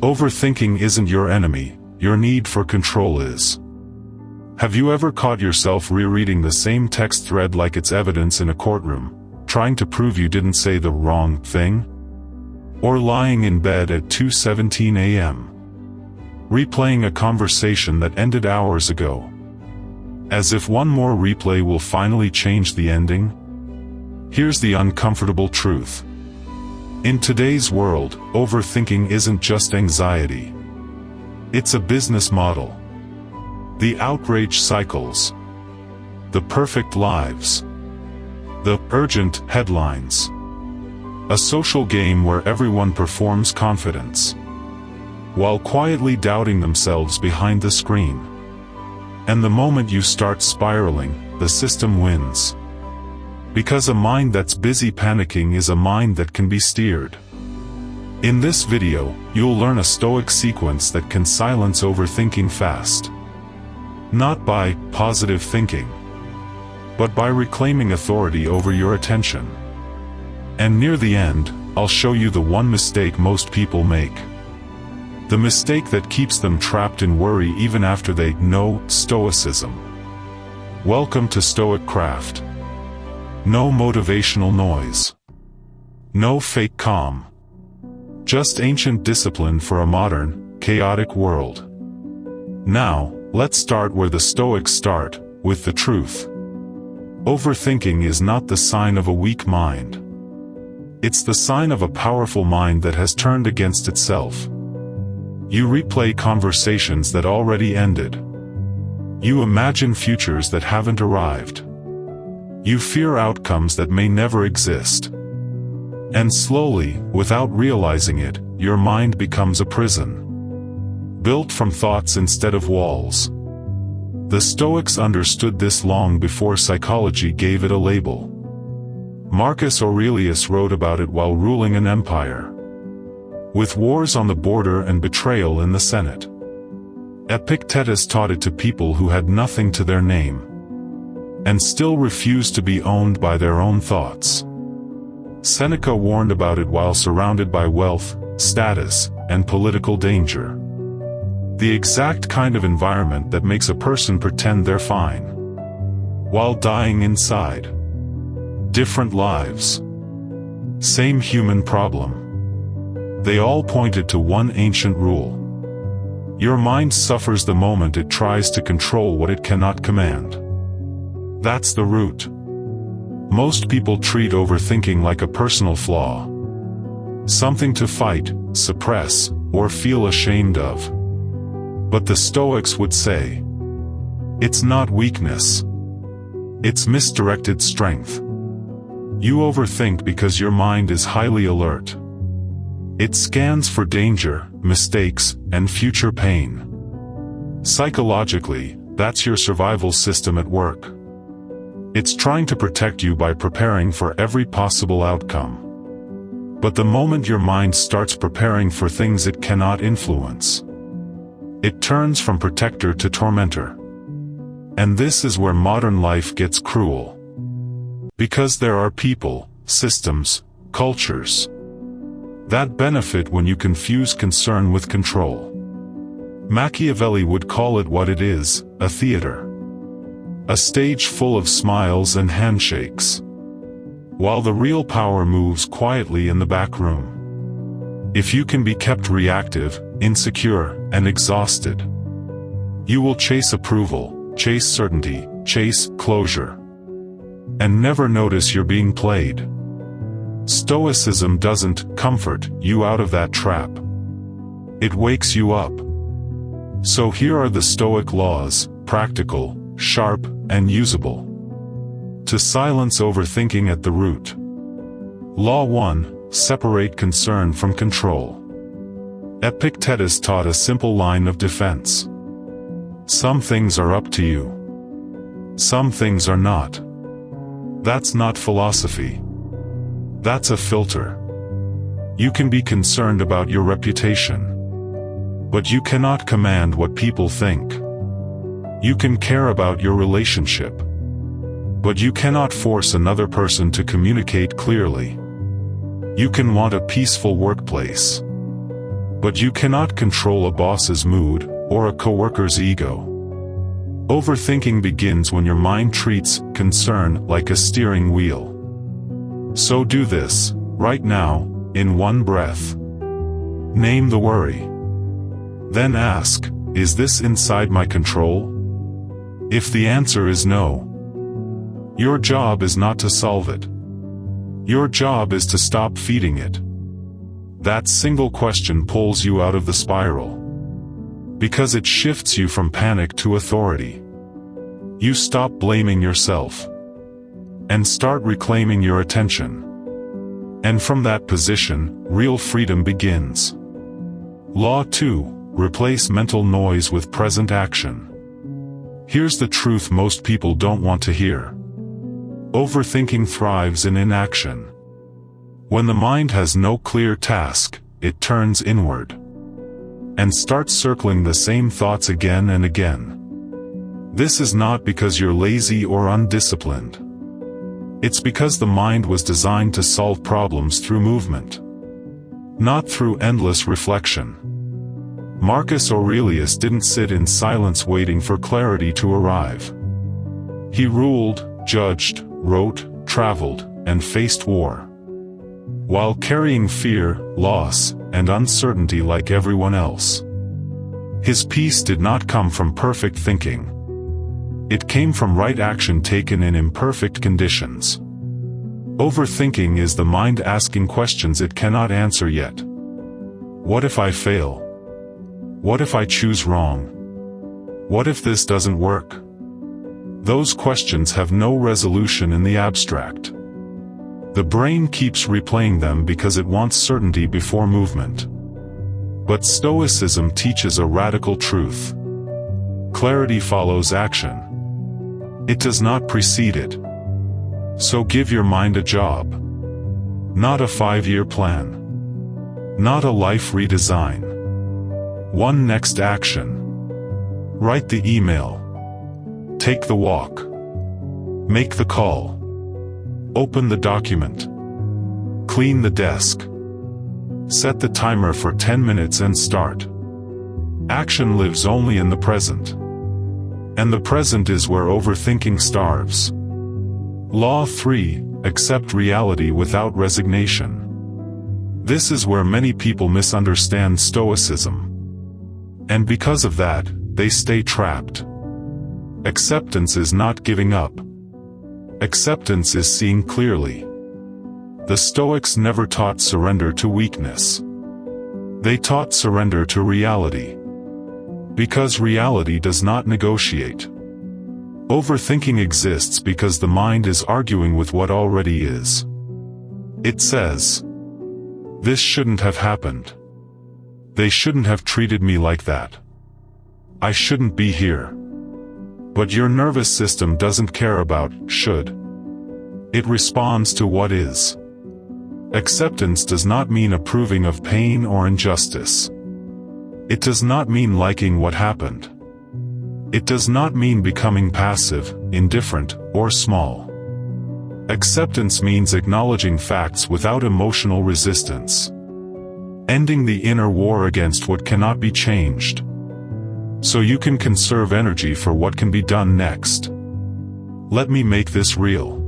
Overthinking isn't your enemy, your need for control is. Have you ever caught yourself rereading the same text thread like it's evidence in a courtroom, trying to prove you didn't say the wrong thing? Or lying in bed at 2:17 a.m., replaying a conversation that ended hours ago, as if one more replay will finally change the ending? Here's the uncomfortable truth. In today's world, overthinking isn't just anxiety. It's a business model. The outrage cycles, the perfect lives, the urgent headlines. A social game where everyone performs confidence, while quietly doubting themselves behind the screen. And the moment you start spiraling, the system wins. Because a mind that's busy panicking is a mind that can be steered. In this video, you'll learn a Stoic sequence that can silence overthinking fast. Not by positive thinking, but by reclaiming authority over your attention. And near the end, I'll show you the one mistake most people make. The mistake that keeps them trapped in worry even after they know Stoicism. Welcome to StoicCraft. No motivational noise. No fake calm. Just ancient discipline for a modern, chaotic world. Now, let's start where the Stoics start, with the truth. Overthinking is not the sign of a weak mind. It's the sign of a powerful mind that has turned against itself. You replay conversations that already ended. You imagine futures that haven't arrived. You fear outcomes that may never exist. And slowly, without realizing it, your mind becomes a prison, built from thoughts instead of walls. The Stoics understood this long before psychology gave it a label. Marcus Aurelius wrote about it while ruling an empire, with wars on the border and betrayal in the Senate. Epictetus taught it to people who had nothing to their name, and still refused to be owned by their own thoughts. Seneca warned about it while surrounded by wealth, status, and political danger. The exact kind of environment that makes a person pretend they're fine, while dying inside. Different lives. Same human problem. They all pointed to one ancient rule. Your mind suffers the moment it tries to control what it cannot command. That's the root. Most people treat overthinking like a personal flaw. Something to fight, suppress, or feel ashamed of. But the Stoics would say, it's not weakness. It's misdirected strength. You overthink because your mind is highly alert. It scans for danger, mistakes, and future pain. Psychologically, that's your survival system at work. It's trying to protect you by preparing for every possible outcome. But the moment your mind starts preparing for things it cannot influence, it turns from protector to tormentor. And this is where modern life gets cruel. Because there are people, systems, cultures that benefit when you confuse concern with control. Machiavelli would call it what it is, a theater. A stage full of smiles and handshakes, while the real power moves quietly in the back room. If you can be kept reactive, insecure, and exhausted, you will chase approval, chase certainty, chase closure, and never notice you're being played. Stoicism doesn't comfort you out of that trap. It wakes you up. So here are the Stoic laws, practical, sharp, and usable, to silence overthinking at the root. Law 1. Separate concern from control. Epictetus taught a simple line of defense. Some things are up to you. Some things are not. That's not philosophy. That's a filter. You can be concerned about your reputation, but you cannot command what people think. You can care about your relationship, but you cannot force another person to communicate clearly. You can want a peaceful workplace, But you cannot control a boss's mood, or a coworker's ego. Overthinking begins when your mind treats concern like a steering wheel. So do this, right now, in one breath. Name the worry. Then ask, is this inside my control? If the answer is no, your job is not to solve it. Your job is to stop feeding it. That single question pulls you out of the spiral, because it shifts you from panic to authority. You stop blaming yourself and start reclaiming your attention. And from that position, real freedom begins. Law 2. Replace mental noise with present action. Here's the truth most people don't want to hear. Overthinking thrives in inaction. When the mind has no clear task, it turns inward and starts circling the same thoughts again and again. This is not because you're lazy or undisciplined. It's because the mind was designed to solve problems through movement, not through endless reflection. Marcus Aurelius didn't sit in silence waiting for clarity to arrive. He ruled, judged, wrote, traveled, and faced war, while carrying fear, loss, and uncertainty like everyone else. His peace did not come from perfect thinking. It came from right action taken in imperfect conditions. Overthinking is the mind asking questions it cannot answer yet. What if I fail? What if I choose wrong? What if this doesn't work? Those questions have no resolution in the abstract. The brain keeps replaying them because it wants certainty before movement. But Stoicism teaches a radical truth. Clarity follows action. It does not precede it. So give your mind a job. Not a 5-year plan. Not a life redesign. One next action. Write the email. Take the walk. Make the call. Open the document. Clean the desk. Set the timer for 10 minutes and start. Action lives only in the present. And the present is where overthinking starves. Law 3. Accept reality without resignation. This is where many people misunderstand Stoicism. And because of that, they stay trapped. Acceptance is not giving up. Acceptance is seeing clearly. The Stoics never taught surrender to weakness. They taught surrender to reality. Because reality does not negotiate. Overthinking exists because the mind is arguing with what already is. It says, this shouldn't have happened. They shouldn't have treated me like that. I shouldn't be here. But your nervous system doesn't care about should. It responds to what is. Acceptance does not mean approving of pain or injustice. It does not mean liking what happened. It does not mean becoming passive, indifferent, or small. Acceptance means acknowledging facts without emotional resistance. Ending the inner war against what cannot be changed. So you can conserve energy for what can be done next. Let me make this real.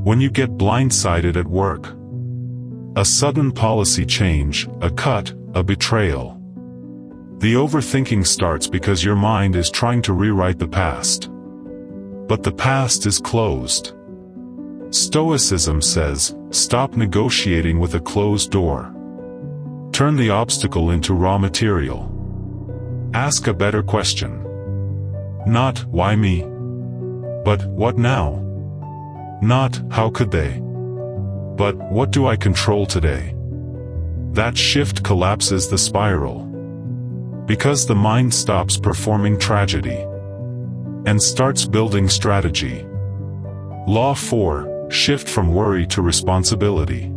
When you get blindsided at work, a sudden policy change, a cut, a betrayal, the overthinking starts because your mind is trying to rewrite the past. But the past is closed. Stoicism says, stop negotiating with a closed door. Turn the obstacle into raw material. Ask a better question. Not, why me? But, what now? Not, how could they? But, what do I control today? That shift collapses the spiral. Because the mind stops performing tragedy and starts building strategy. Law 4. Shift from worry to responsibility.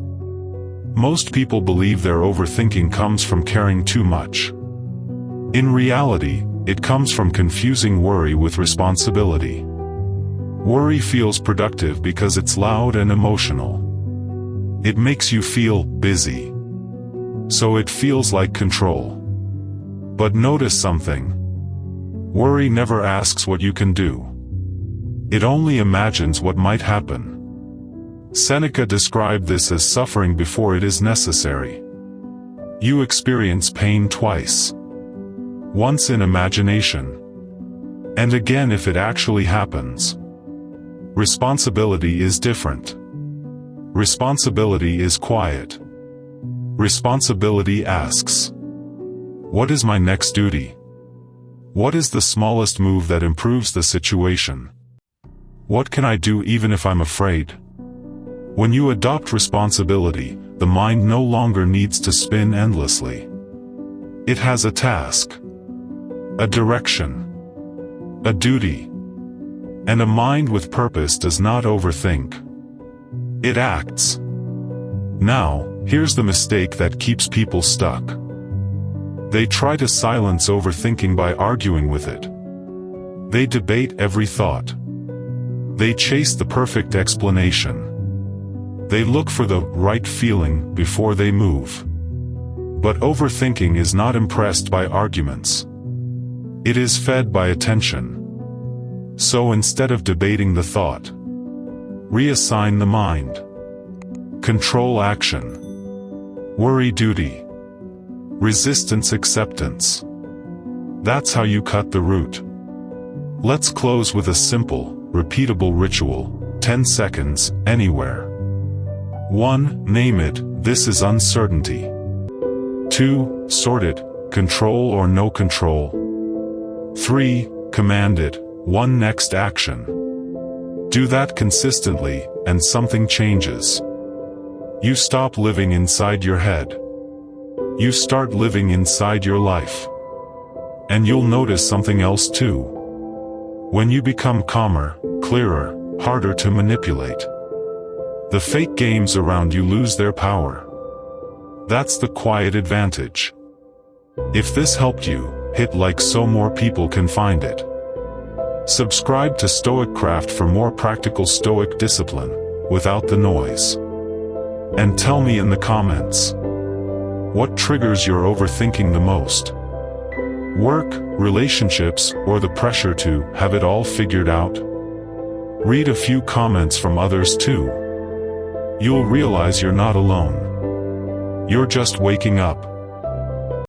Most people believe their overthinking comes from caring too much. In reality, it comes from confusing worry with responsibility. Worry feels productive because it's loud and emotional. It makes you feel busy. so it feels like control. But notice something. Worry never asks what you can do. It only imagines what might happen. Seneca described this as suffering before it is necessary. You experience pain twice. Once in imagination, and again if it actually happens. Responsibility is different. Responsibility is quiet. Responsibility asks, what is my next duty? What is the smallest move that improves the situation? What can I do even if I'm afraid? When you adopt responsibility, the mind no longer needs to spin endlessly. It has a task, a direction, a duty, and a mind with purpose does not overthink. It acts. Now, here's the mistake that keeps people stuck. They try to silence overthinking by arguing with it. They debate every thought. They chase the perfect explanation. They look for the right feeling before they move. But overthinking is not impressed by arguments. It is fed by attention. So instead of debating the thought, reassign the mind. Control action. Worry duty. Resistance acceptance. That's how you cut the root. Let's close with a simple, repeatable ritual, 10 seconds, anywhere. 1. Name it, this is uncertainty. 2. Sort it, control or no control. 3. Command it, one next action. Do that consistently, and something changes. You stop living inside your head. You start living inside your life. And you'll notice something else too. When you become calmer, clearer, harder to manipulate, the fake games around you lose their power. That's the quiet advantage. If this helped you, hit like so more people can find it. Subscribe to StoicCraft for more practical Stoic discipline, without the noise. And tell me in the comments, what triggers your overthinking the most? Work, relationships, or the pressure to have it all figured out? Read a few comments from others too. You'll realize you're not alone. You're just waking up.